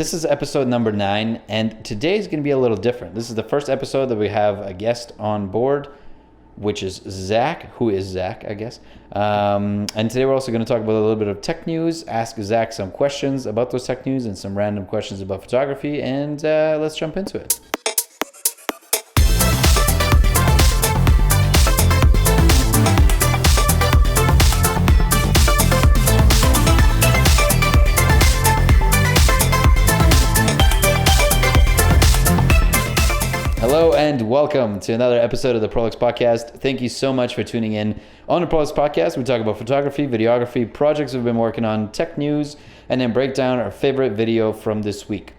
This is episode number 9, and today is going to be a little different. This is the first episode that we have a guest on board, which is Zach, who is Zach, I guess. And today we're also going to talk about a little bit of tech news, ask Zach some questions about those tech news and some random questions about photography, and let's jump into it. Hello and welcome to another episode of the Prolix Podcast. Thank you so much for tuning in. On the Prolix Podcast, we talk about photography, videography, projects we've been working on, tech news, and then break down our favorite video from this week.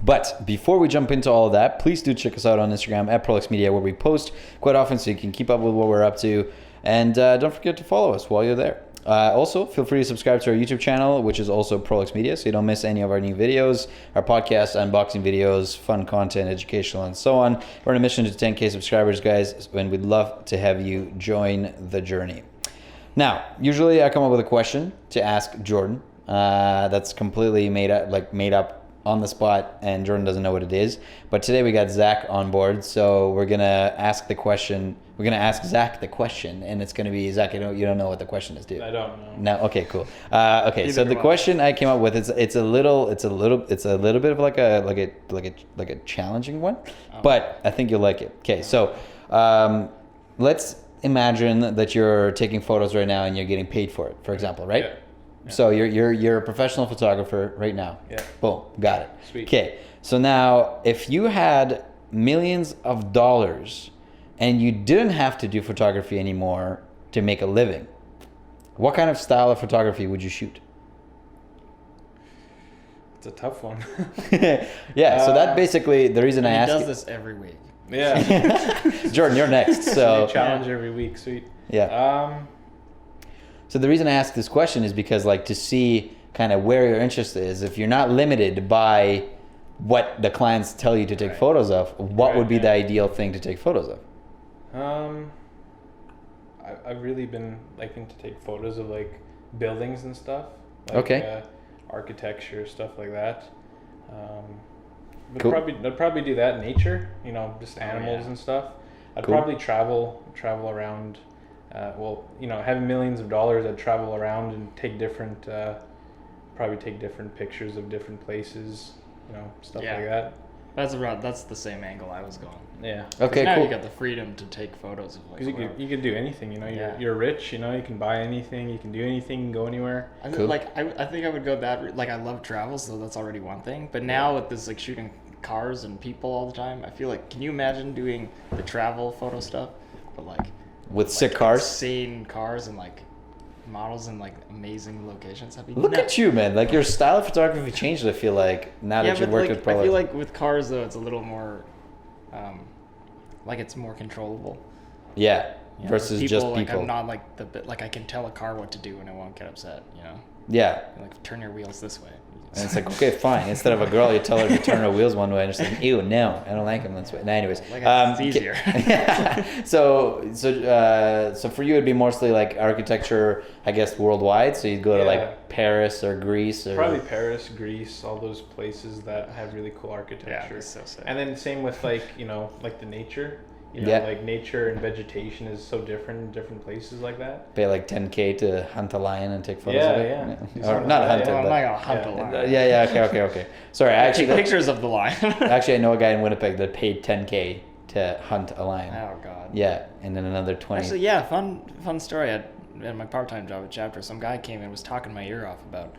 But before we jump into all of that, please do check us out on Instagram at Prolix Media, where we post quite often so you can keep up with what we're up to. And don't forget to follow us while you're there. Also, feel free to subscribe to our YouTube channel, which is also Prolix Media, so you don't miss any of our new videos, our podcast, unboxing videos, fun content, educational, and so on. We're on a mission to 10K subscribers, guys, and we'd love to have you join the journey. Now, usually I come up with a question to ask Jordan that's completely made up on the spot, and Jordan doesn't know what it is. But today we got Zach on board, so we're gonna ask the question. We're gonna ask Zach the question, and it's gonna be Zach. You don't know what the question is, do you? I don't know. No. Okay. Cool. Okay. So the question I came up with it's a little bit of like a challenging one, but I think you'll like it. Okay. So let's imagine that you're taking photos right now and you're getting paid for it, for example, right? Yeah. So you're a professional photographer right now. Yeah. Boom. Got it. Sweet. Okay. So now, if you had millions of dollars and you didn't have to do photography anymore to make a living, what kind of style of photography would you shoot? It's a tough one. Yeah. So that basically the reason I asked. He does this every week. Yeah. Jordan, you're next. So challenge every week. Sweet. Yeah. So the reason I ask this question is because, like, to see kind of where your interest is, if you're not limited by what the clients tell you to take photos of, what would be the ideal thing to take photos of? I've really been liking to take photos of like buildings and stuff. Like, Okay. Architecture, stuff like that. Cool. I'd probably do that. Nature, just animals and stuff. I'd Cool. probably travel around. Having millions of dollars, I'd travel around and take different pictures of different places, stuff like that. That's the same angle I was going. Yeah. Okay, now cool. you got the freedom to take photos of like. Because you could do anything, You're rich, you can buy anything, you can do anything, you can go anywhere. I Cool. I think I would go that like I love travel, so that's already one thing. But now with this like shooting cars and people all the time, I feel like, can you imagine doing the travel photo stuff, but like With sick cars? insane cars and like models in like amazing locations? That'd be Look nuts. at you, man. Like, your style of photography changed, I feel like, now that you but worked like, with Prolix. I feel like with cars though, it's a little more, like it's more controllable. Yeah. You know, Versus with just like, people. I'm not like like I can tell a car what to do and it won't get upset. Yeah. Like turn your wheels this way. And it's like, okay, fine. Instead of a girl, you tell her to turn her wheels one way, and it's like, ew, no, I don't like them this way. No, anyways, Like it's easier. So for you, it'd be mostly like architecture, I guess, worldwide. So you'd go to Yeah. like Paris or Greece or Probably Paris, Greece, all those places that have really cool architecture. it's so sick. And then same with like the nature. Yeah. Like nature and vegetation is so different in different places like that. pay like 10K to hunt a lion and take photos Yeah, of it. yeah. Do Or something not like hunt that, it, I'm but not gonna hunt yeah. a lion. yeah. Okay. Sorry, actually, Take pictures of the lion. actually, I know a guy in Winnipeg that paid 10K to hunt a lion. Oh god. Yeah, and then another 20. Actually, yeah, fun story. At my part-time job at Chapter, some guy came and was talking my ear off about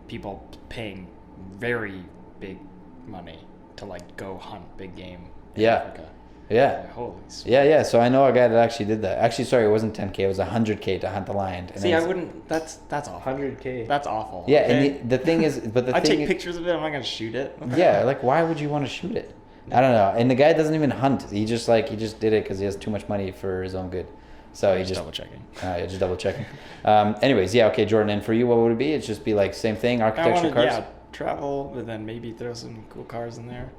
people paying very big money to like go hunt big game in Yeah. Africa. Yeah. Like, holy sweet. Yeah. So I know a guy that actually did that. Actually, sorry, it wasn't 10K. It was 100K to hunt a lion. And See, it I was- wouldn't. That's awful. 100K. That's awful. Yeah, okay? and the thing is, but the I thing take pictures of it. I'm not gonna shoot it. Yeah, like, why would you want to shoot it? I don't know. And the guy doesn't even hunt. He just did it because he has too much money for his own good. So he just double checking. just double checking. Anyways, yeah, okay, Jordan. And for you, what would it be? It'd just be like same thing, architecture, cars. Travel, but then maybe throw some cool cars in there.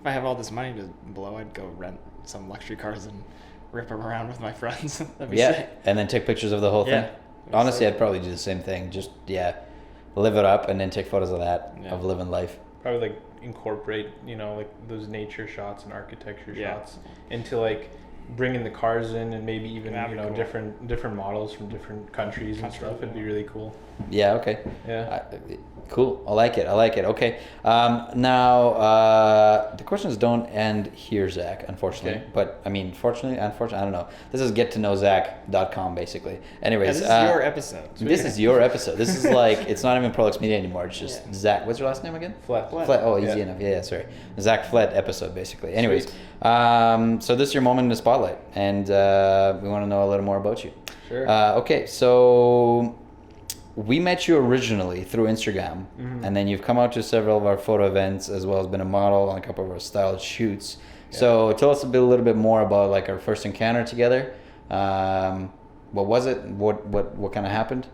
If I have all this money to blow, I'd go rent some luxury cars and rip them around with my friends. That'd be Yeah, sick. and then take pictures of the whole Yeah. thing. Honestly, I'd probably do the same thing. Just live it up, and then take photos of that, Yeah. of living life. Probably like incorporate, you know, like those nature shots and architecture Yeah. shots into like bringing the cars in, and maybe even, That'd you be know, cool. different models from different countries and stuff. It'd be really cool. Yeah. Okay. Yeah. Cool. I like it. Okay. Now, the questions don't end here, Zach, unfortunately. Okay. But, I mean, unfortunately, I don't know. This is gettoknowzach.com, basically. Yeah, Anyways. this is your episode. This is your episode. This is like, it's not even Prolix Media anymore. It's just Yeah. Zach. What's your last name again? Flat. Flat. Oh, easy Yeah. enough. Yeah, sorry. Zach Flett episode, basically. Anyways, so this is your moment in the spotlight, and we want to know a little more about you. Sure. Okay, so we met you originally through Instagram, Mhm. and then you've come out to several of our photo events, as well as been a model on a couple of our styled shoots. So tell us a little bit more about like our first encounter together. What was it? What kind of happened?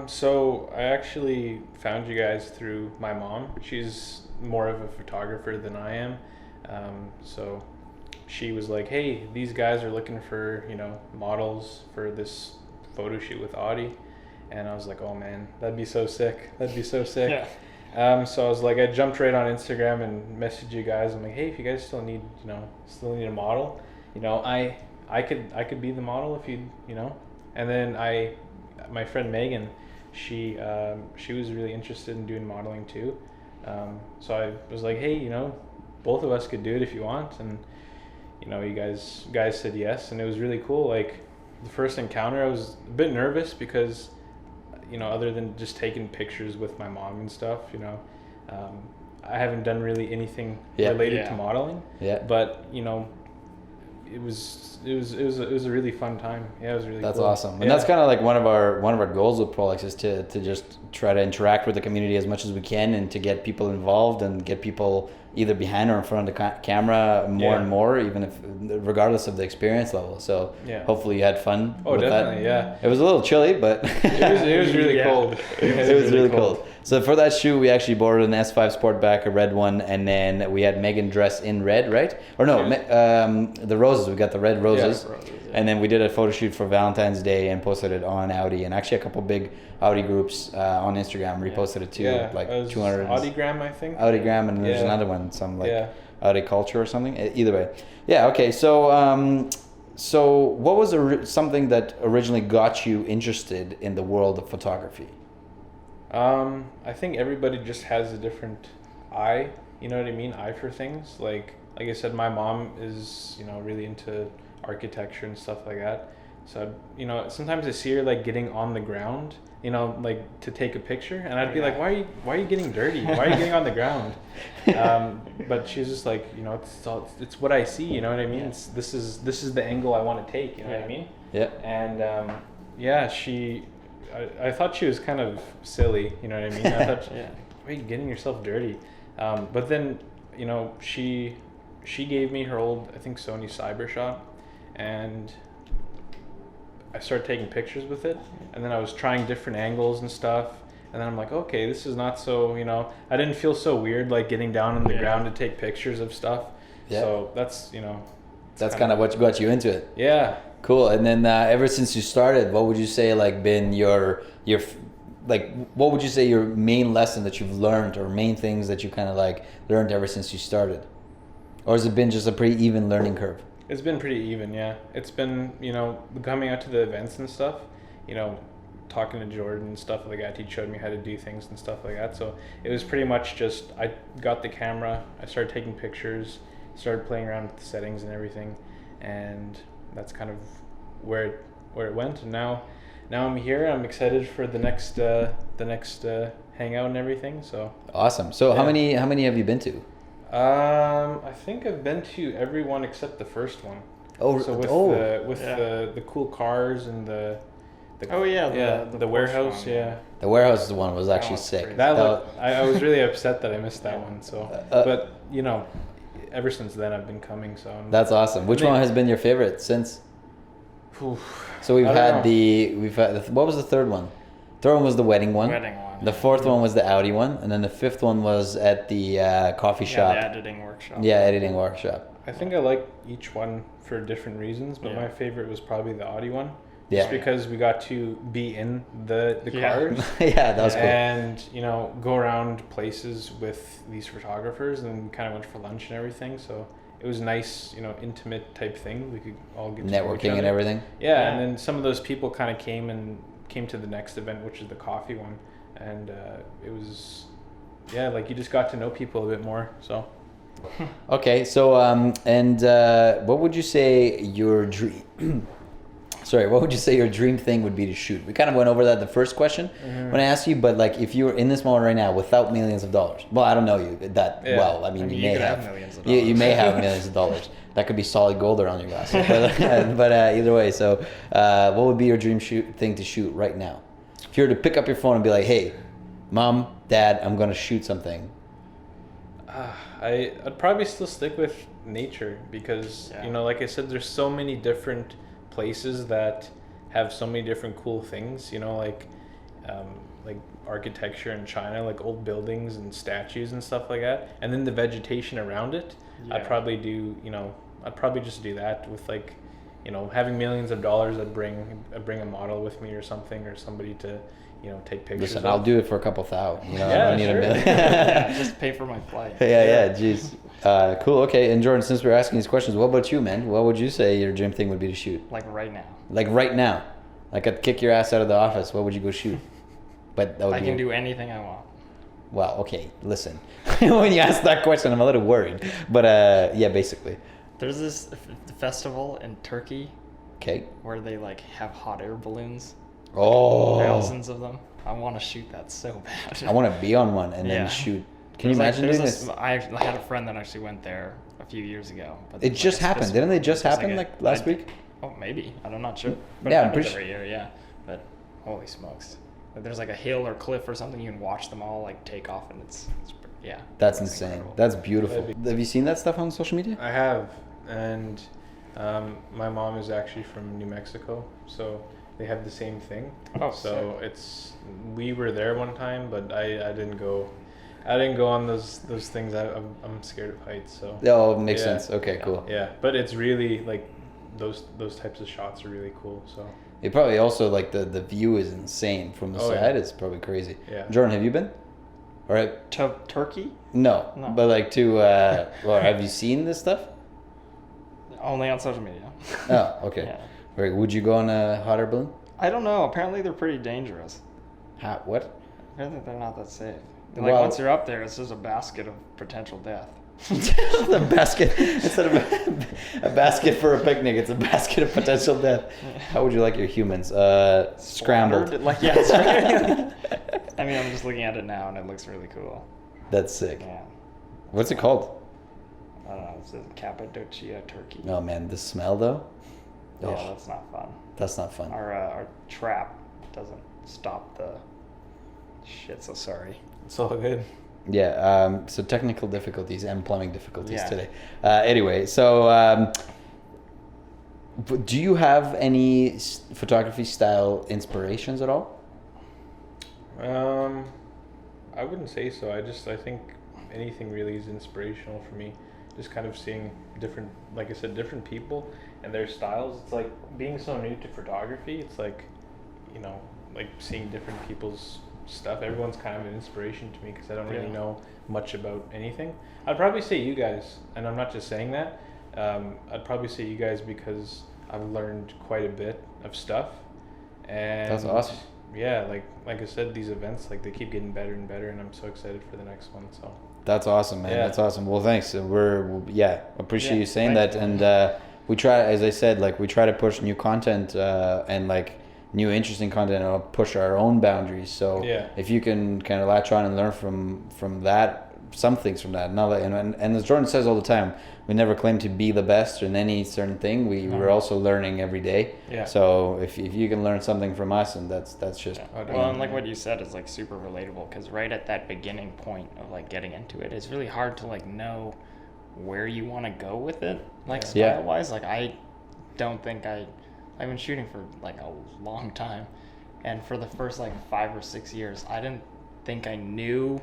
So I actually found you guys through my mom. She's more of a photographer than I am. So she was like, "Hey, these guys are looking for, you know, models for this photo shoot with Audi." And I was like, "Oh man, that'd be so sick. That'd be so sick." Yeah. So I was like, I jumped right on Instagram and messaged you guys. I'm like, "Hey, if you guys still need a model, you know, I could be the model if you know." And then my friend Megan, she was really interested in doing modeling too. So I was like, "Hey, you know, both of us could do it if you want." And you know, you guys said yes, and it was really cool. Like the first encounter, I was a bit nervous because, you know, other than just taking pictures with my mom and stuff, you know, I haven't done really anything related to modeling. Yeah. But you know, it was a really fun time. Yeah, it was really. That's cool. awesome, and Yeah. that's kind of like one of our goals with Prolix is to just try to interact with the community as much as we can, and to get people involved and get people either behind or in front of the camera more and more, even if regardless of the experience level. So Yeah. hopefully you had fun. Oh, with definitely, that. yeah. It was a little chilly, but It was really Yeah. cold. it was really cold. So for that shoot, we actually borrowed an S5 Sportback, a red one, and then we had Megan dress in red, right? Or no, the roses. We got the red roses. Roses, yeah. And then we did a photo shoot for Valentine's Day and posted it on Audi, and actually a couple big Audi groups on Instagram reposted it too, Yeah, like it was 200. Audigram, I think. Audigram, and there's Yeah. another one, some like Yeah. Audi Culture or something. Either way, yeah. Okay, so what was something that originally got you interested in the world of photography? I think everybody just has a different eye. You know what I mean? Eye for things. Like I said, my mom is, you know, really into architecture and stuff like that. So, you know, sometimes I see her like getting on the ground, you know, like to take a picture, and I'd be like, why are you getting dirty? Why are you getting on the ground? But she's just like, you know, it's what I see. You know what I mean? Yeah. This is the angle I want to take. You know what I mean? Yeah. And yeah, I thought she was kind of silly. You know what I mean? I thought, Yeah. why are you getting yourself dirty? But then, you know, she gave me her old, I think, Sony Cybershot, and I started taking pictures with it, and then I was trying different angles and stuff, and then I'm like, okay, this is not so, you know, I didn't feel so weird like getting down on the ground to take pictures of stuff. Yeah. So that's, you know, That's kind of what got you into it. yeah. Cool. And then ever since you started, what would you say like been your like what would you say your main lesson that you've learned, or main things that you kind of like learned ever since you started? Or has it been just a pretty even learning curve? It's been pretty even, yeah. It's been, you know, coming out to the events and stuff, you know, talking to Jordan and stuff like that. He showed me how to do things and stuff like that. So it was pretty much just, I got the camera, I started taking pictures, started playing around with the settings and everything, and that's kind of where it went. And now I'm here. I'm excited for the next hangout and everything. So Awesome. So how many have you been to? I think I've been to every one except the first one. Oh, So with the cool cars and the Oh yeah, the Porsche warehouse, one. yeah. the warehouse one was actually was sick. crazy. I was really upset that I missed that one. So, Uh, but you know, ever since then I've been coming. So That's awesome. Which one has been your favorite since? So we've I don't had know. what was the third one? Third one was the wedding one. Wedding one. The fourth one was the Audi one, and then the fifth one was at the coffee shop. Yeah, the editing workshop. Yeah, editing workshop. I think I like each one for different reasons, but Yeah. my favorite was probably the Audi one, Yeah. Just because we got to be in the Yeah. cars. Yeah, that was cool. And, go around places with these photographers, and we kind of went for lunch and everything. So it was nice, intimate type thing. We could all get to know each Networking and other. everything. Yeah, and then some of those people kind of came to the next event, which is the coffee one. And it was, like you just got to know people a bit more. So Okay, so what would you say your dream? Sorry, what would you say your dream thing would be to shoot? We kind of went over that the first question when I asked you, but like if you were in this moment right now without millions of dollars, well, I don't know you that well. I mean, you may could have millions of you dollars. may have millions of dollars. That could be solid gold around your glasses. But either way, so what would be your dream thing to shoot right now? If you were to pick up your phone and be like, "Hey, Mom, Dad, I'm gonna shoot something." I'd probably still stick with nature because like I said, there's so many different places that have so many different cool things. Like architecture in China, like old buildings and statues and stuff like that, and then the vegetation around it. Yeah. I'd probably do. I'd probably just do that with like, having millions of dollars. I'd bring a model with me or something, or somebody to take pictures. Listen, of. I'll do it for a couple thousand. I Yeah, don't need sure. a million. Yeah, just pay for my flight. Yeah, jeez. Cool. Okay, and Jordan, since we're asking these questions, what about you, man? What would you say your dream thing would be to shoot? Like right now. Like right now, like I'd kick your ass out of the office. What would you go shoot? But that would I be can do anything I want. Well, okay. Listen, when you ask that question, I'm a little worried. But yeah, basically. There's this festival in Turkey Okay. where they like have hot air balloons, Oh. thousands of them. I want to shoot that so bad. I want to be on one and Yeah. then shoot. Can you There's imagine doing there's this? I had a friend that actually went there a few years ago. But It there's, just like, happened. Didn't they just there's happen a- like last week? Oh, maybe. I'm not sure. But Yeah, it I'm pretty happens every year. Yeah, but holy smokes! But there's like a hill or cliff or something. You can watch them all like take off, and it's yeah. That's it's insane. incredible. That's beautiful. That'd Have you seen that stuff on social media? I have, and my mom is actually from New Mexico, so they have the same thing. Oh, So we were there one time, but I didn't go. I didn't go on those things. I'm scared of heights, so Oh, makes Yeah. sense. Okay, cool. yeah. But it's really like those types of shots are really cool. So It probably also like the view is insane from the Oh, side. yeah. It's probably crazy. Yeah. Jordan, have you been? All right. To Turkey? No, No. but like to well, have you seen this stuff? Only on social media. Oh, okay. Yeah. Right. Would you go on a hot air balloon? I don't know. Apparently they're pretty dangerous. How? What? Apparently they're not that safe. Like Well- once you're up there, it's just a basket of potential death. The basket instead of a basket for a picnic, it's a basket of potential death. How would you like your humans? Scrambled. Slaughtered? Like yeah. Scrambled. I mean, I'm just looking at it now, and it looks really cool. That's sick. Yeah. What's it called? I don't know. It says Cappadocia, Turkey. Oh man, the smell though. Yeah, Oh, that's not fun. that's not fun. Our trap doesn't stop the shit. So sorry. it's all good. Yeah. So technical difficulties and plumbing difficulties Yeah. today. Anyway, so do you have any photography style inspirations at all? I wouldn't say so. I think anything really is inspirational for me. Just kind of seeing different, like I said, different people and their styles. It's like being so new to photography. It's like, like seeing different people's stuff. Everyone's kind of an inspiration to me because I don't really Yeah. know much about anything. I'd probably say you guys, and I'm not just saying that. I'd probably say you guys because I've learned quite a bit of stuff. And That's awesome. Yeah, like I said, these events they keep getting better and better, and I'm so excited for the next one. So That's awesome, man. Yeah. That's awesome. Well, thanks. Appreciate Yeah, you saying thank that. you. And we try, as I said, we try to push new content and new interesting content and push our own boundaries. So Yeah. if you can kind of latch on and learn from that, some things from that. Not and as Jordan says all the time, we never claim to be the best in any certain thing. We're also learning every day. Yeah. So if you can learn something from us, and that's just Oh, Well, and like what you said is super relatable because right at that beginning point of getting into it, it's really hard to know where you want to go with it, Yeah. style wise. I don't think I've been shooting for a long time, and for the first 5 or 6 years, I didn't think I knew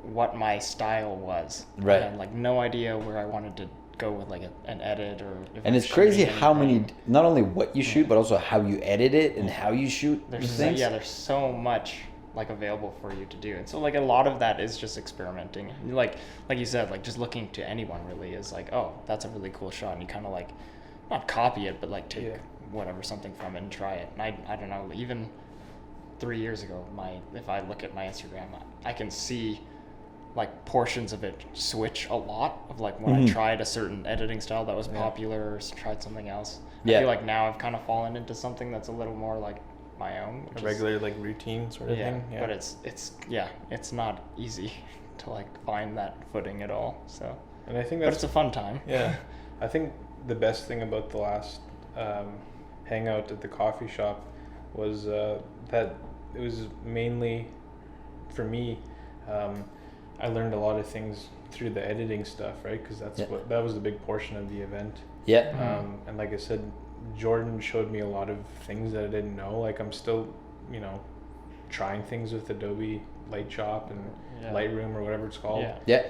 what my style was. Right. I had no idea where I wanted to go with like an edit or. If And I'm it's crazy shooting how many, anything. not only what you shoot, but also how you edit it and how you shoot There's things. there's so much like available for you to do, and so like a lot of that is just experimenting. Like you said, like just looking to anyone really is like, oh, that's a really cool shot, and you kind of like not copy it, but like take Yeah. whatever something from it and try it. And I don't know, even 3 years ago, if I look at my Instagram, I can see like portions of it switch a lot of like when I tried a certain editing style that was popular or tried something else. Yeah. I feel like now I've kind of fallen into something that's a little more like my own. A which is- regular like routine sort of thing. Yeah. but it's not easy to like find that footing at all. So, And I think but that's it's a fun time. yeah. I think the best thing about the last hangout at the coffee shop was that it was mainly for me. I learned a lot of things through the editing stuff, right? Because that was the big portion of the event. Yeah. And like I said, Jordan showed me a lot of things that I didn't know. Like I'm still, trying things with Adobe Lightshop and Yeah. Lightroom or whatever it's called. Yeah.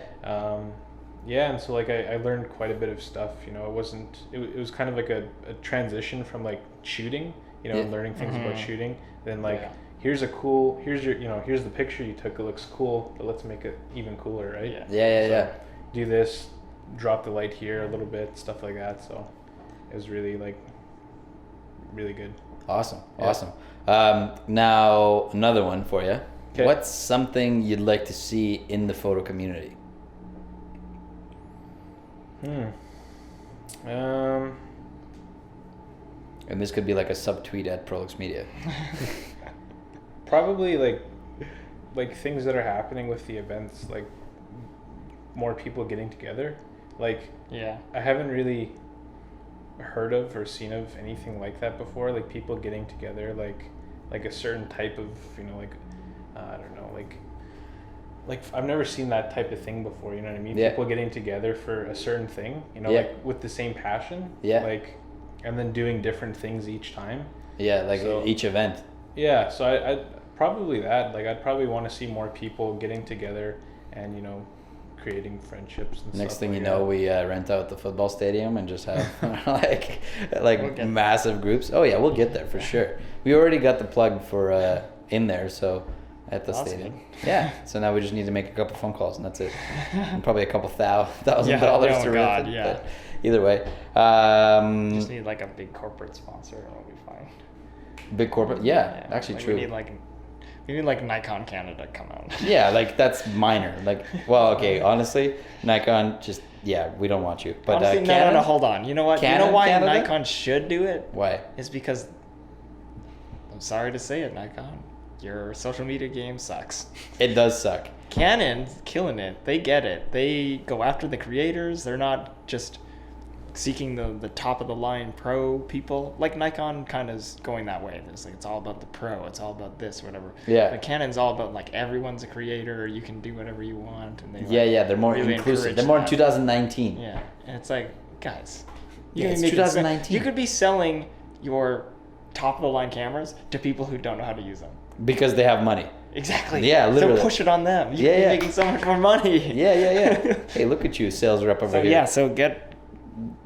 Yeah. And so like I learned quite a bit of stuff. It was kind of like a transition from like shooting, Yeah. learning things about shooting. Then like Yeah. here's the picture you took. It looks cool, but let's make it even cooler, right? Yeah. Yeah. Do this, drop the light here a little bit, stuff like that. So it was really really good. Awesome. Yeah. Awesome. Now another one for you. 'Kay. What's something you'd like to see in the photo community? And this could be like a subtweet at Prolix Media. Probably like things that are happening with the events, like more people getting together. Like Yeah. I haven't really heard of or seen of anything like that before. Like people getting together, like a certain type of I don't know, like I've never seen that type of thing before. You know what I mean? Yeah. People getting together for a certain thing. Yeah. Like with the same passion. Yeah. And then doing different things each time. Yeah, like So- each event. Yeah, so I probably that. Like I'd probably want to see more people getting together and creating friendships and Next stuff thing like you know, that. we rent out the football stadium and just have like We'll get massive groups. Oh yeah, we'll get there for sure. We already got the plug for in there, so at the Awesome. stadium. Yeah. So now we just need to make a couple phone calls and that's it. And probably a couple $1,000 Yeah, to oh rent God, it. yeah. But either way, Just need like a big corporate sponsor and we'll be fine. big corporate. Yeah, actually like true. We need like Nikon Canada to come out. Yeah, like that's minor. Like, well, okay, honestly, Nikon just we don't want you. But Honestly, Canon, no, hold on. You know what? Canon, you know why Canada? Nikon should do it? Why? Is because I'm sorry to say it, Nikon, your social media game sucks. It does suck. Canon's killing it. They get it. They go after the creators. They're not just seeking the top of the line pro people. Like Nikon kind of is going that way. It's like it's all about the pro. It's all about this, whatever. Yeah. But Canon's all about like everyone's a creator. You can do whatever you want. And they Yeah, they're more really inclusive. encourage They're more in that. 2019. Yeah, and it's like, guys, Yeah, can it's make it 2019. You could be selling your top of the line cameras to people who don't know how to use them. Because they have money. Exactly. Yeah, literally. So push it on them. You Yeah, could be yeah. making so much more money. Yeah. Hey, look at you, sales rep over So here. yeah, so get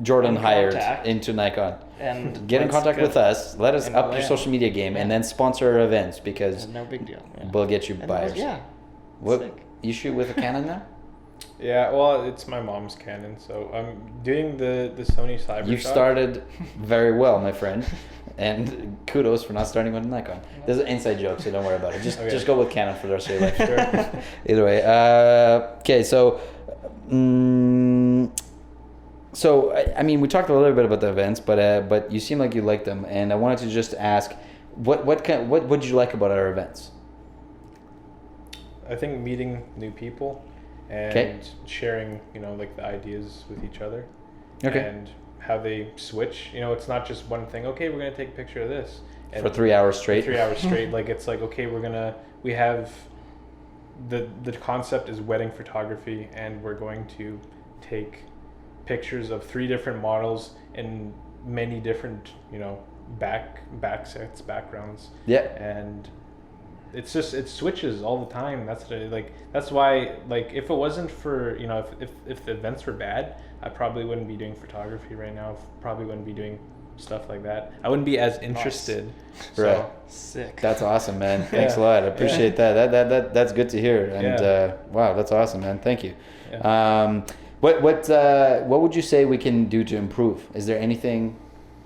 Jordan in hired contact. into Nikon. and Get in let's contact go. with us. Let us And up we'll- your yeah. social media game and Yeah. then sponsor our events because No big deal. Yeah. we'll get you And buyers. yeah. What Sick. you shoot with a Canon now? Yeah, well, it's my mom's Canon, so I'm doing the Sony Cybershot. You've started very well, my friend, and kudos for not starting with Nikon. There's an inside joke, so don't worry about it. Just Okay. just go with Canon for the rest of your life. Sure. Either way, okay. So, I mean, we talked a little bit about the events, but you seem like you like them, and I wanted to just ask, what did you like about our events? I think meeting new people and 'Kay. sharing, like the ideas with each other. Okay. And how they switch. It's not just one thing. Okay, we're gonna take a picture of this. And For 3 hours straight. 3 hours straight. Like it's like, okay, we have the concept is wedding photography, and we're going to take pictures of 3 different models in many different backsets, backgrounds, Yeah. and it's just it switches all the time. That's why like if it wasn't for if the events were bad, I probably wouldn't be doing photography right now. Probably wouldn't be doing stuff like that. I wouldn't be as interested. So, Right. Sick. That's awesome, man. Thanks a Yeah. lot. I appreciate that. That's good to hear. And Yeah. wow, that's awesome, man. Thank you. Yeah. What would you say we can do to improve? Is there anything?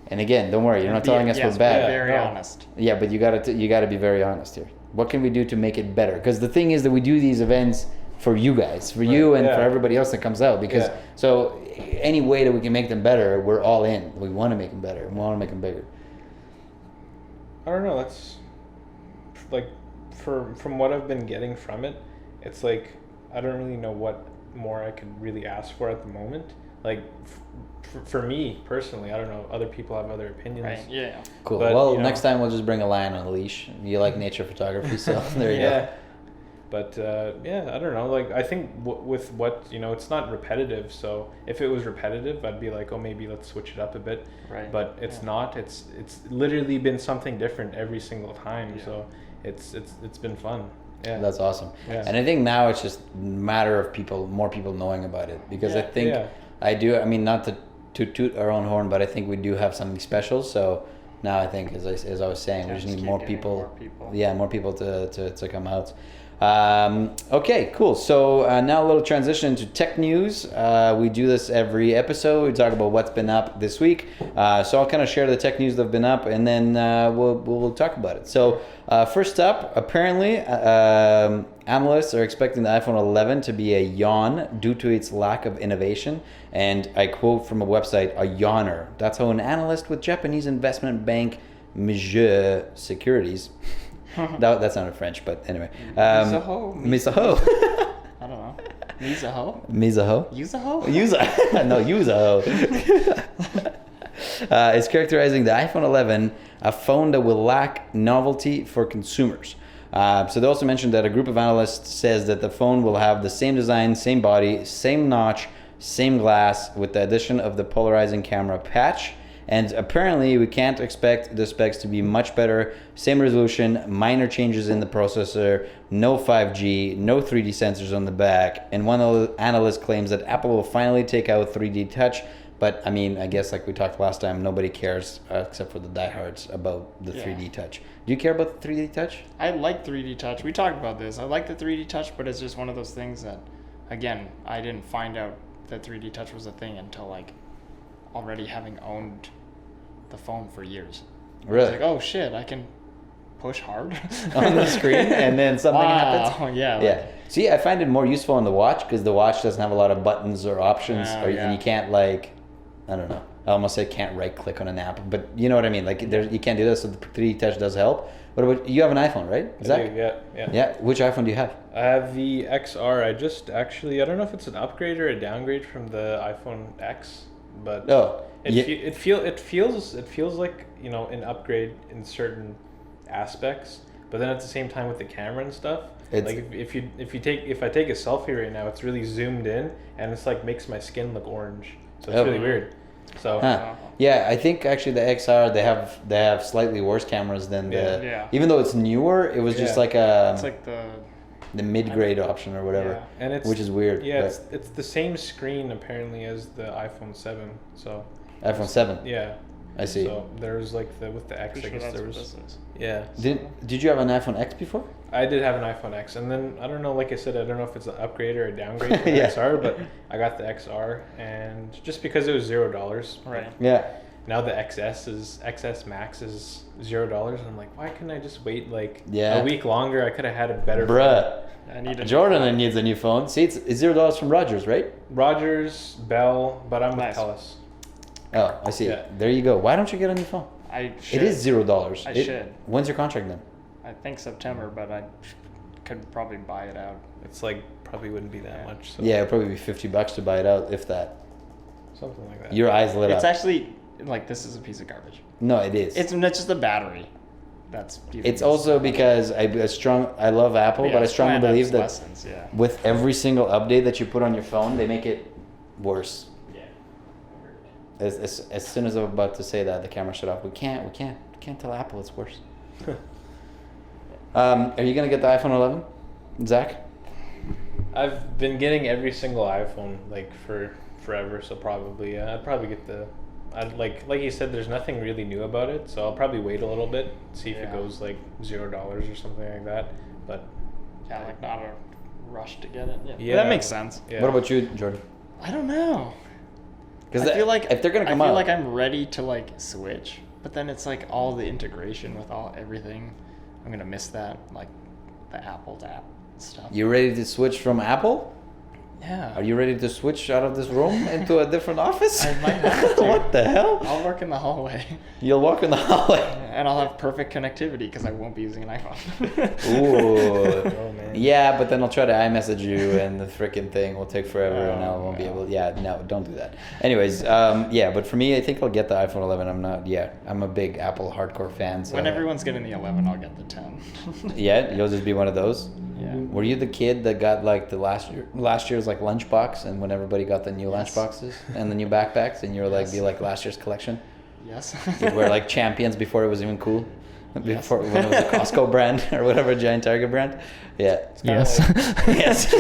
And again, don't worry, you're not telling us yes, we're bad. be very No. honest. Yeah, but you gotta be very honest here. What can we do to make it better? Because the thing is that we do these events for you guys, for you, and Yeah. for everybody else that comes out. Because Yeah. so any way that we can make them better, we're all in. We want to make them better. We want to make them bigger. I don't know. That's like from what I've been getting from it, it's like I don't really know what more I could really ask for at the moment. Like for me personally, I don't know. Other people have other opinions. Right. Yeah. Cool. But, well, you know- next time we'll just bring a lion on a leash. You like nature photography, so there you Yeah. go. But yeah, I don't know. Like I think with what it's not repetitive. So if it was repetitive, I'd be like, oh, maybe let's switch it up a bit. Right. But it's Yeah. not. It's literally been something different every single time. Yeah. So it's been fun. Yeah. That's awesome. Yeah. And I think now it's just a matter of more people knowing about it. Because I Yeah. think Yeah. I mean, not to toot our own horn, but I think we do have something special. So now I think, as I was saying, we just need keep more getting people. more people. Yeah, more people to come out. Okay, cool. So now a little transition to tech news. We do this every episode. We talk about what's been up this week. So I'll kind of share the tech news that have been up, and then we'll talk about it. So first up, apparently, analysts are expecting the iPhone 11 to be a yawn due to its lack of innovation. And I quote from a website, a yawner. That's how an analyst with Japanese investment bank Mizuho Securities. that sounded French, but anyway. Mizuho? Mizuho. I don't know. Mizuho? Mizuho. Yuzaho? Yuza. No, Yuzo. It's characterizing the iPhone 11 a phone that will lack novelty for consumers. So they also mentioned that a group of analysts says that the phone will have the same design, same body, same notch, same glass, with the addition of the polarizing camera patch. And apparently we can't expect the specs to be much better. Same resolution, minor changes in the processor, no 5G, no 3D sensors on the back. And one analyst claims that Apple will finally take out 3D touch. But I mean, I guess like we talked last time, nobody cares except for the diehards about the 3D touch. Do you care about the 3D touch? I like 3D touch. We talked about this. I like the 3D touch, but it's just one of those things that, again, I didn't find out that 3D touch was a thing until like already having owned the phone for years. Really? It's like, oh shit, I can push hard On the screen, and then something happens. Wow, yeah. Yeah. See, I find it more useful on the watch because the watch doesn't have a lot of buttons or options, Oh, or, yeah. and you can't like, I don't know. I almost say can't right click on an app, but you know what I mean. Like you can't do this, so the 3D touch does help. What about you? Have an iPhone, right? I Zach? do, yeah. Yeah. Which iPhone do you have? I have the XR. I don't know if it's an upgrade or a downgrade from the iPhone X, but Oh, yeah. it feels like an upgrade in certain aspects, but then at the same time with the camera and stuff, It's- like if I take a selfie right now, it's really zoomed in and it's like makes my skin look orange, so it's Oh. really weird. So Huh. Yeah, I think actually the XR they have slightly worse cameras than the. Yeah. Yeah. Even though it's newer, it was just Yeah. like It's like the mid-grade option or whatever, yeah, and it's which is weird. yeah, but it's the same screen apparently as the iPhone 7. So iPhone 7. yeah, I see. So there's like with the X, pretty I sure guess that's there what was this is. yeah. Did you have an iPhone X before? I did have an iPhone X, and then I don't know. Like I said, I don't know if it's an upgrade or a downgrade from Yeah. the XR, but I got the XR, and just because it was $0, Right. Yeah. now the XS Max is $0, and I'm like, why couldn't I just wait like Yeah. a week longer? I could have had a better Bruh. I need a Jordan needs a new phone. See, it's $0 from Rogers, right? Rogers, Bell, but I'm with Nice. Telus. Oh, I see. Yeah. There you go. Why don't you get a new phone? I should. It is $0. I should. When's your contract then? I think September, but I could probably buy it out. It's like probably wouldn't be that much. So Yeah, it'd probably be $50 to buy it out, if that. something like that. Your eyes lit It's up. actually like this is a piece of garbage. No, it is. It's not just the battery. That's. It's also because I love Apple, but I strongly believe that lessons, yeah. with every single update that you put on your phone, they make it worse. Yeah. As soon as I'm about to say that, the camera shut off. We can't tell Apple it's worse. Are you gonna get the iPhone 11, Zach? I've been getting every single iPhone like for forever, so probably yeah, I'd probably get the. I'd like you said, there's nothing really new about it, so I'll probably wait a little bit, see if it goes like $0 or something like that. But Yeah, like not a rush to get it. Yeah, Yeah. that makes sense. yeah. What about you, Jordan? I don't know. Because I feel like if they're gonna come I feel out, like I'm ready to like switch, but then it's like all the integration with everything. I'm gonna miss that, like the Apple app stuff. you ready to switch from Apple? Yeah. Are you ready to switch out of this room into a different office? I might have to. What the hell? I'll work in the hallway, You'll walk in the hallway. and I'll have perfect connectivity because I won't be using an iPhone. Ooh. Oh man. Yeah, but then I'll try to iMessage you, and the freaking thing will take forever, and I Oh, won't be no. able. Yeah, no, don't do that. Anyways, yeah, but for me, I think I'll get the iPhone 11. I'm not. Yeah, I'm a big Apple hardcore fan. So When everyone's getting the 11, I'll get the 10. yeah, you'll just be one of those. Yeah. Were you the kid that got like the last year's like lunchbox, and when everybody got the new Yes. lunchboxes and the new backpacks, and you were like Yes. be like last year's collection? Yes. You were like champions before it was even cool. Yes. Before when it was a Costco brand or whatever, Giant Target brand. Yeah. kinda Yes. Yes.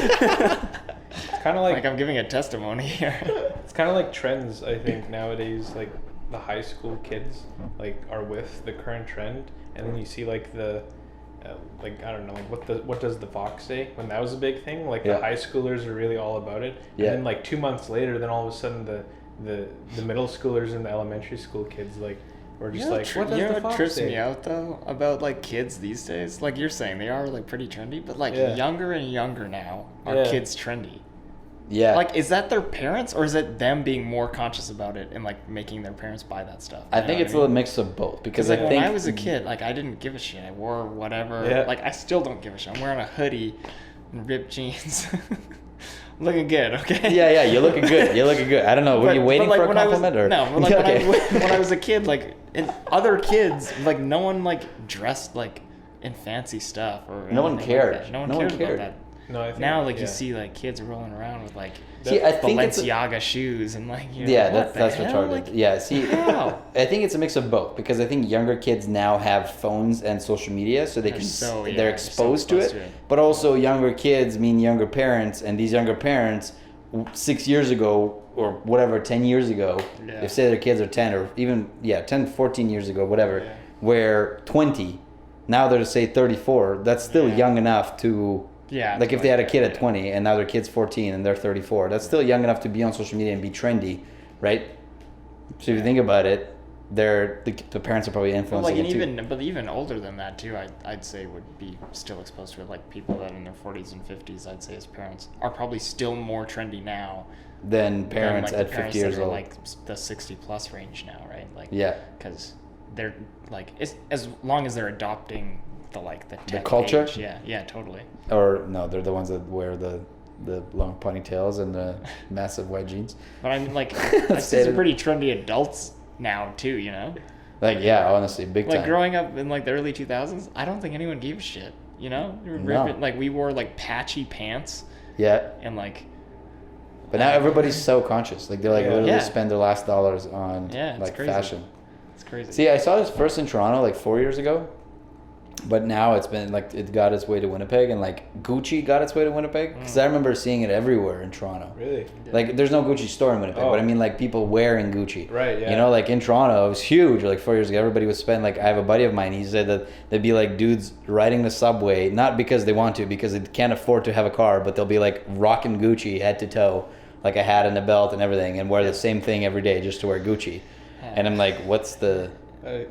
It's kind of like like I'm giving a testimony here. it's kind of like trends. I think nowadays, like the high school kids, like are with the current trend, and then you see like the. Like I don't know, like what does the Fox say when that was a big thing? Like Yeah. the high schoolers are really all about it, Yeah. and then like 2 months later, then all of a sudden the middle schoolers and the elementary school kids like were just like, what does you know the what Fox trips say? me out though about like kids these days? Like you're saying, they are like pretty trendy, but like Yeah. younger and younger now are Yeah. kids trendy. Yeah. Like, is that their parents or is it them being more conscious about it and like making their parents buy that stuff? I You think know it's a what little mix of both because Because like I when think I was a kid, like I didn't give a shit. I wore whatever. Yeah. Like I still don't give a shit. I'm wearing a hoodie and ripped jeans. Looking good, okay? Yeah, you're looking good. You're looking good. I don't know. Were you waiting like, for a when I was- compliment or no? But like Okay. when I was a kid, like and other kids, like no one like dressed like in fancy stuff or No one anything like cared. that. No one No one cared cared. about that. No, I think Now, like yeah. you see, like kids rolling around with like See, I think it's Balenciaga shoes and like you know, yeah, what that's the retarded. hell? Like, Yeah, see, how? I think it's a mix of both because I think younger kids now have phones and social media, so they They're can so- yeah, they're they're exposed so to exposed it. to it. But also, younger kids mean younger parents, and these younger parents, 6 years ago or whatever, 10 years ago, Yeah. if say their kids are 10 or even 10, 14 years ago, whatever, Yeah. were 20. Now they're say 34. That's still Yeah. young enough to. Yeah, Like if they had a kid at yeah. 20 and now their kid's 14 and they're 34, that's still young enough to be on social media and be trendy, right? So if you think about it, the parents are probably But influencing like it too. even older than that too, I'd say would be still exposed to it. Like people that in their 40s and 50s, I'd say as parents are probably still more trendy now Than parents than, like, at the 50 parents years that are, old. like the 60 plus range now, right? Like Yeah. because they're like as long as they're adopting the tech culture? age, yeah, totally. Or no, they're the ones that wear the long ponytails and the massive white jeans. But I mean, like I see Stated. some pretty trendy adults now too, you know. Like yeah, honestly, big Like time. growing up in like the early 2000s, I don't think anyone gave a shit. You know, No. like we wore like patchy pants Yeah. and like But now everybody's so conscious. Like they like Yeah. literally Yeah. spend their last dollars on Yeah, it's like crazy. fashion. it's crazy. See, I saw this first in Toronto like 4 years ago, but now it's been like it got its way to Winnipeg, and like Gucci got its way to Winnipeg because I remember seeing it everywhere in Toronto. Really? Yeah. Like, there's no Gucci store in Winnipeg, Oh. but I mean like people wearing Gucci. Right, yeah. You know, like in Toronto, it was huge. Like 4 years ago, everybody would spend like I have a buddy of mine. He said that there'd be like dudes riding the subway, not because they want to, because they can't afford to have a car, but they'll be like rocking Gucci head to toe, like a hat and a belt and everything, and wear the same thing every day just to wear Gucci. And I'm like, what's the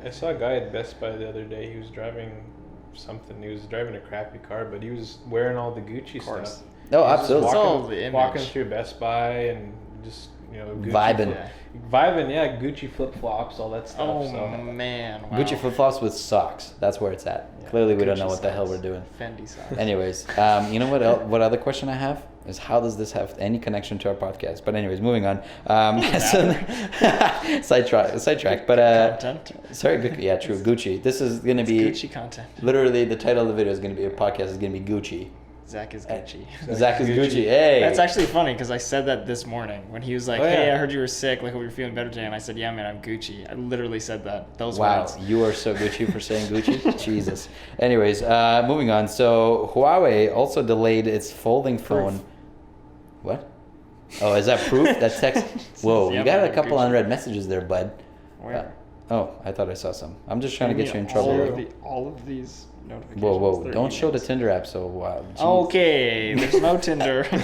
I saw a guy at Best Buy the other day. He was driving something. He was driving a crappy car, but he was wearing all the Gucci course. stuff. Oh, He was just absolutely. It's all Walking, the image. walking through Best Buy and just Gucci Vibing. vibing, yeah. Gucci flip flops, all that stuff. Oh so. man, wow. Gucci flip flops with socks? That's where it's at. Yeah, Clearly, we don't Gucci know what the hell socks. we're doing. Fendi socks. Anyways, you know what other question I have is how does this have any connection to our podcast? But anyways, moving on. Sidetrack. But Content. sorry, yeah, true. Gucci. This is gonna It's be Gucci content. literally the title of the video is gonna be a podcast is gonna be Gucci. Zach is Gucci. Zach is Gucci. Hey. That's actually funny because I said that this morning when he was like, Oh, "Hey, yeah. I heard you were sick. Like, hope you're feeling better today." And I said, "Yeah, man, I'm Gucci." I literally said that. Those Wow, words. you are so Gucci for saying Gucci. Jesus. Anyways, moving on. So Huawei also delayed its folding phone. What? Oh, is that proof? That's text. Whoa, Yeah, you got a man, couple Gucci. unread messages there, bud. Where? Oh, I thought I saw some. I'm just trying to get you in All trouble. of, all of these notifications. Whoa, whoa! they're Don't show the emails. Tinder app so wild. Okay, there's no Tinder. I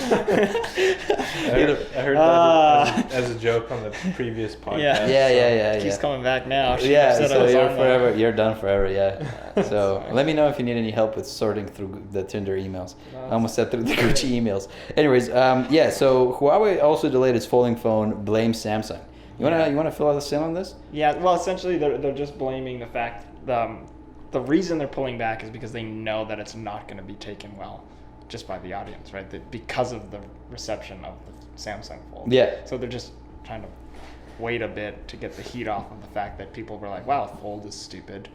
heard that as a joke on the previous podcast. Yeah. Yeah. Keeps coming back now. She Yeah, said I so was you're on forever. there. You're done forever. Yeah. So Sorry. let me know if you need any help with sorting through the Tinder emails. No, I almost said through the Gucci emails. Anyways, yeah. So Huawei also delayed its folding phone. Blames Samsung. You wanna fill out the sale on this? Yeah, well, essentially, they're just blaming the fact the reason they're pulling back is because they know that it's not going to be taken well, just by the audience, right? Because of the reception of the Samsung Fold. Yeah. So they're just trying to wait a bit to get the heat off of the fact that people were like, "Wow, Fold is stupid."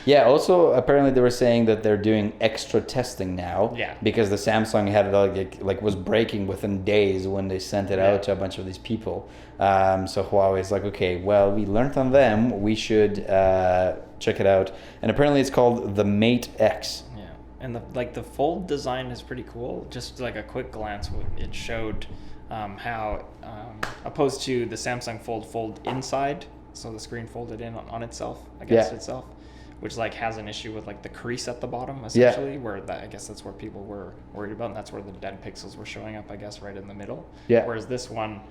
Yeah. Also, apparently they were saying that they're doing extra testing now. Yeah. Because the Samsung had it like was breaking within days when they sent it out to a bunch of these people. So Huawei's like, okay, well, we learned on them. We should check it out. And apparently it's called the Mate X. Yeah, and the Fold design is pretty cool. Just like a quick glance, it showed how opposed to the Samsung Fold inside, so the screen folded in on itself against itself, which like has an issue with like the crease at the bottom essentially, where I guess that's where people were worried about, and that's where the dead pixels were showing up, I guess, right in the middle. Yeah. Whereas this one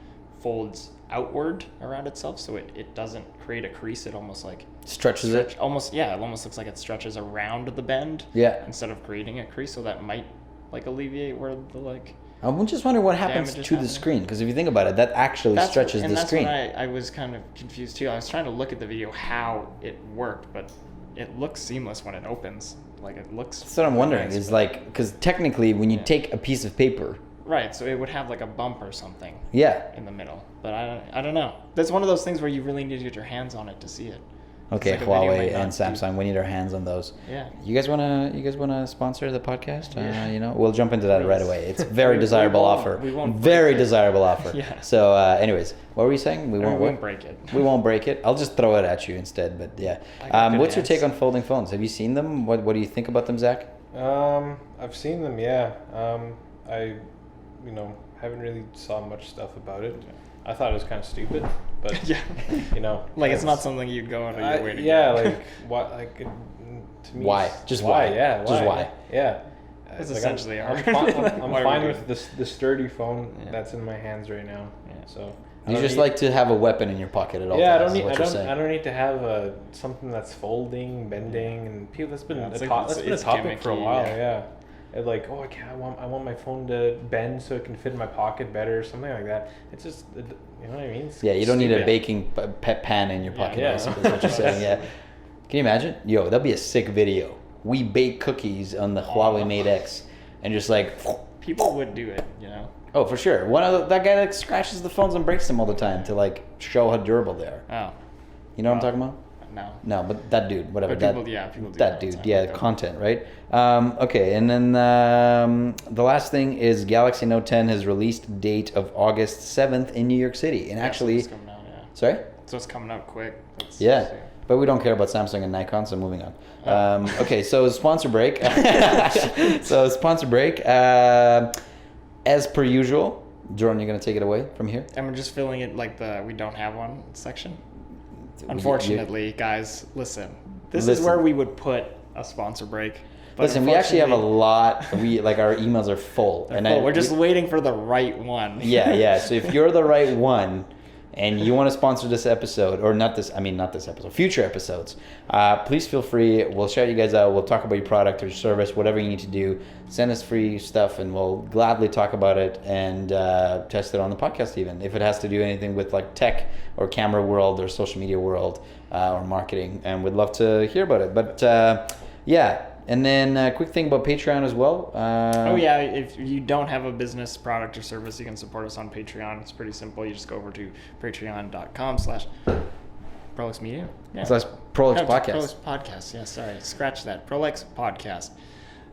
folds outward around itself, so it doesn't create a crease. It almost like Stretches it. it almost looks like it stretches around the bend instead of creating a crease, so that might like alleviate where the like I'm just wondering what happens Damage is to the happening. screen, because if you think about it, that actually stretches the screen. That's when I was kind of confused too. I was trying to look at the video how it worked, but it looks seamless when it opens. Like it looks. That's what I'm wondering. nice, Is but- like, because technically, when you take a piece of paper, right, so it would have like a bump or something yeah. in the middle, but I don't know. That's one of those things where you really need to get your hands on it to see it. Okay, It's like a video Huawei might and not do- Samsung, we need our hands on those. Yeah. You guys wanna sponsor the podcast? Yeah. You know, we'll jump into that right Please. away. It's a very We desirable won't- offer. we won't Very break it. desirable offer. Yeah. So, anyways, what were you saying? We We won't. won't break it. We won't break it. I'll just throw it at you instead. But yeah, I got good what's your take hands. on folding phones? Have you seen them? What do you think about them, Zach? I've seen them. Yeah. I, haven't really saw much stuff about it. I thought it was kind of stupid, but Yeah. Like it's not something you'd go out of your way to yeah, get. like what? Like to me, Why? Just why? Yeah, Just why? Yeah. That's Like, essentially I'm our- fine why we with the sturdy phone Yeah. that's in my hands right now. Yeah. So I You don't just need- like to have a weapon in your pocket at all Yeah, times. is what you're saying. I don't need to have something that's folding, bending, and people. That's been Yeah, it's a like- that's been a it's topic for a gimmicky, while. yeah. Yeah. And like, oh, I want my phone to bend so it can fit in my pocket better, or something like that. It's just, you know what I mean? It's Yeah, you don't need a stupid. baking pan in your pocket. Yeah. Basically, is what you're saying. Yeah. Can you imagine? Yo, that'd be a sick video. We bake cookies on the Huawei Mate X, and just like, People would do it, oh, for sure. That guy that scratches the phones and breaks them all the time to like show how durable they are. Oh, You know what I'm talking about? no. No, but that dude, whatever. But that people do that all the dude, time, yeah, like that. content, right? Okay, and then the last thing is Galaxy Note 10 has released date of August 7th in New York City, and Yeah, so so actually, it's coming out, yeah. sorry. So it's coming out quick. That's Yeah, soon. but we don't care about Samsung and Nikon, so moving on. Oh. Okay, so sponsor break. So sponsor break. As per usual, Jordan, you're gonna take it away from here. And we're just filling it like the we don't have one section. You- Unfortunately, guys, listen. This is Listen. where we would put a sponsor break. But Listen, we actually have a unfortunately- lot. Our emails are full, They're full. We're just waiting for the right one. yeah. So if you're the right one, and you want to sponsor this episode, or not this episode, future episodes, please feel free. We'll shout you guys out. We'll talk about your product or service, whatever you need to do. Send us free stuff, and we'll gladly talk about it and test it on the podcast, even if it has to do anything with like tech or camera world or social media world or marketing. And we'd love to hear about it. But yeah. And then a quick thing about Patreon as well. Oh yeah, if you don't have a business product or service, you can support us on Patreon. It's pretty simple. You just go over to patreon.com/ProLexMedia. Yeah. So that's Prolix No, Podcast. Prolix Podcast. Yeah, sorry. Scratch that. Prolix Podcast.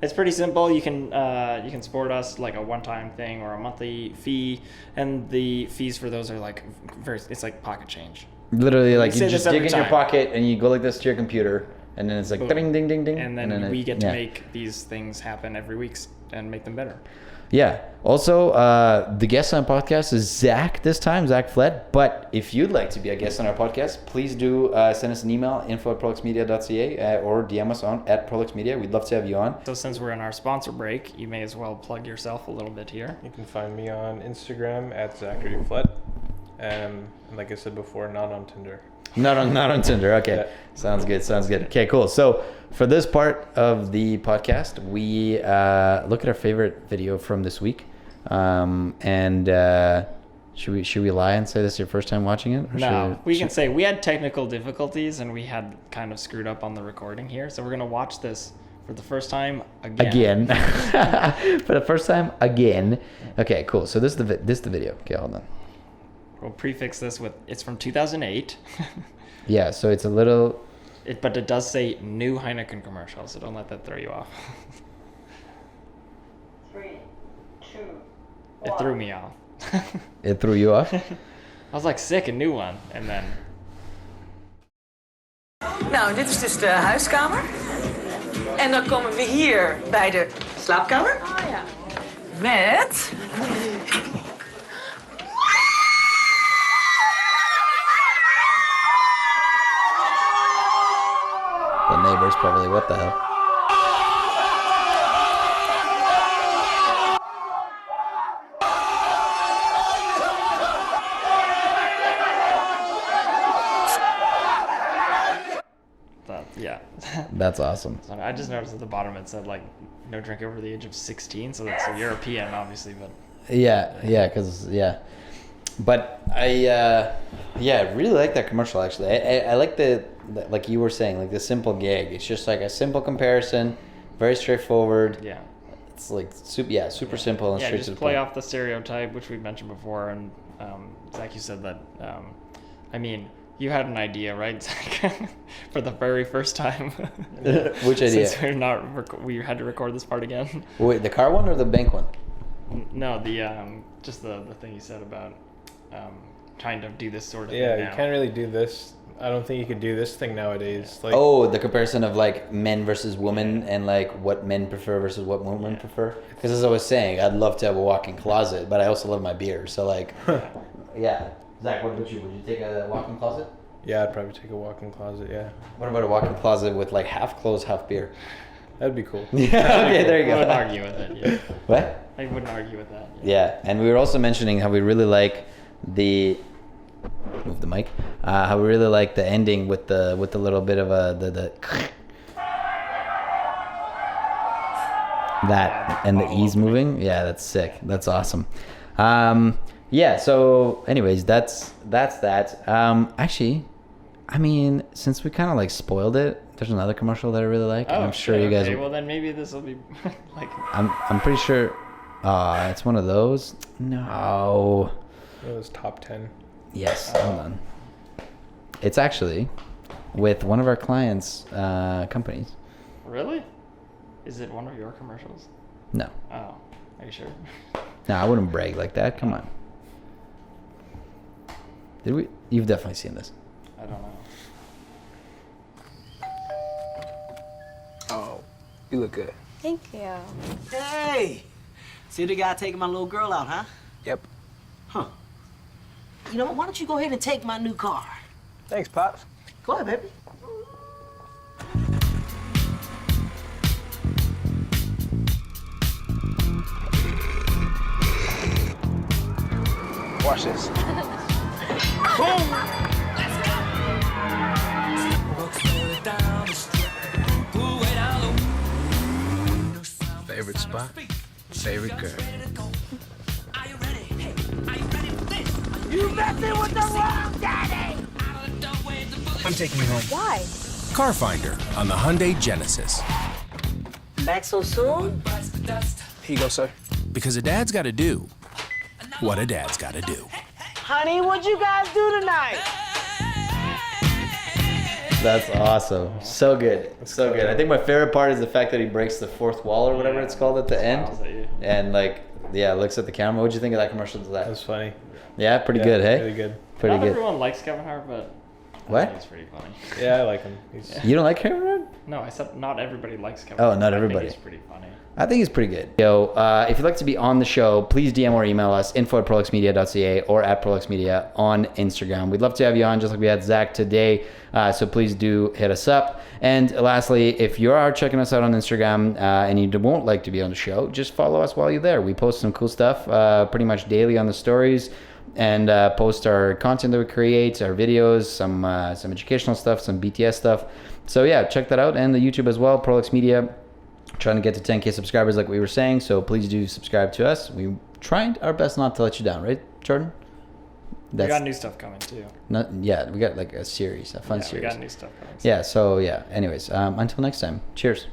It's pretty simple. You can support us like a one-time thing or a monthly fee, and the fees for those are like it's like pocket change. Literally, like you say just this dig every in your time. pocket and you go like this to your computer, and then it's like Boom. ding, ding, ding, ding, And then we get to yeah. make these things happen every week and make them better. Yeah. Also, the guest on the podcast is Zach this time, Zach Fled. But if you'd like to be a guest on our podcast, please do send us an email, info@proluxmedia.ca, or DM us on @proluxmedia. We'd love to have you on. So since we're in our sponsor break, you may as well plug yourself a little bit here. You can find me on Instagram @ZacharyFlett. And like I said before, not on Tinder. Not on Tinder. Okay. Yeah. Sounds good. Okay, cool. So for this part of the podcast, we look at our favorite video from this week. And should we lie and say this is your first time watching it? Or No, we can say we had technical difficulties and we had kind of screwed up on the recording here. So we're going to watch this for the first time again. For the first time again. Okay, cool. So this is the video. Okay, hold on. We'll prefix this with, it's from 2008. Yeah, so it's a little... But it does say new Heineken commercial, so don't let that throw you off. 3, 2, 1. It threw me off. It threw you off? I was like, sick, a new one. And then... Nou, dit is dus de huiskamer. En dan komen we hier bij de slaapkamer. Oh ja. Met... The neighbors probably, what the hell? Yeah. That's awesome. So I just noticed at the bottom it said like no drink over the age of 16, so that's a European obviously, but Yeah. But I really like that commercial actually. I like the like you were saying, like the simple gag. It's just like a simple comparison, very straightforward. yeah. It's like super simple and Yeah, straight just to the play point. off the stereotype, which we mentioned before, and Zach, you said that. I mean, you had an idea, right, Zach? For the very first time. Which idea? Since we had to record this part again. Wait, the car one or the bank one? No, the just the thing you said about trying to do this sort of Yeah, thing you now. can't really do this. I don't think you could do this thing nowadays. Like, Oh, the comparison of like men versus women and like what men prefer versus what women prefer. Because as I was saying, I'd love to have a walk-in closet, but I also love my beer. So like, yeah. Zach, what about you? Would you take a walk-in closet? yeah, I'd probably take a walk-in closet. Yeah, What about a walk-in closet with like half clothes, half beer? that'd be cool. Yeah. Okay, there you I wouldn't go. argue with it. Yeah. What? I wouldn't argue with that. Yeah, and we were also mentioning how we really like the move the mic. How we really like the ending with the little bit of the that and the ease moving. Yeah, that's sick. That's awesome. Yeah. So, anyways, that's that. Actually, I mean, since we kind of like spoiled it, there's another commercial that I really like. and I'm sure you guys. Okay, well, then maybe this will be like. I'm pretty sure. It's one of those. No. It was top 10. Yes. Hold on. It's actually with one of our clients' companies. Really? Is it one of your commercials? No. Oh, are you sure? No, I wouldn't brag like that. Come on. Did we? You've definitely seen this. I don't know. Oh, you look good. Thank you. Hey! See the guy taking my little girl out, huh? Yep. Huh. You know what? Why don't you go ahead and take my new car? Thanks, Pops. Go ahead, baby. Watch this. Favorite spot? Favorite girl? You messing with the wrong daddy! I'm taking you home. Why? Car Finder on the Hyundai Genesis. Back so soon? Here you go, sir. Because a dad's got to do what a dad's got to do. Honey, what'd you guys do tonight? That's awesome. So good. So good. I think my favorite part is the fact that he breaks the fourth wall or whatever it's called at the end. Smiles at you. And like, yeah, looks at the camera. What'd you think of that commercial to That that? was funny. Yeah, pretty Yeah, good, hey? Really good. Pretty Not good. everyone likes Kevin Hart, but What? He's pretty funny. Yeah, I like him. He's, You don't like Kevin Hart? No, I said not everybody likes Kevin Oh, Hart. not but everybody. I think he's pretty funny. I think he's pretty good. Yo, if you'd like to be on the show, please DM or email us, info@proluxmedia.ca or @proluxmedia on Instagram. We'd love to have you on, just like we had Zach today. So please do hit us up. And lastly, if you are checking us out on Instagram and you won't like to be on the show, just follow us while you're there. We post some cool stuff pretty much daily on the stories, and post our content that we create, our videos, some educational stuff, some BTS stuff. So yeah, check that out, and the YouTube as well, Prolux Media. Trying to get to 10K subscribers like we were saying, so please do subscribe to us. We tried our best not to let you down, right, Jordan? We got new stuff coming too. Yeah, we got like a series, a fun Yeah, series. we got new stuff coming. Yeah, so yeah, anyways, until next time, cheers.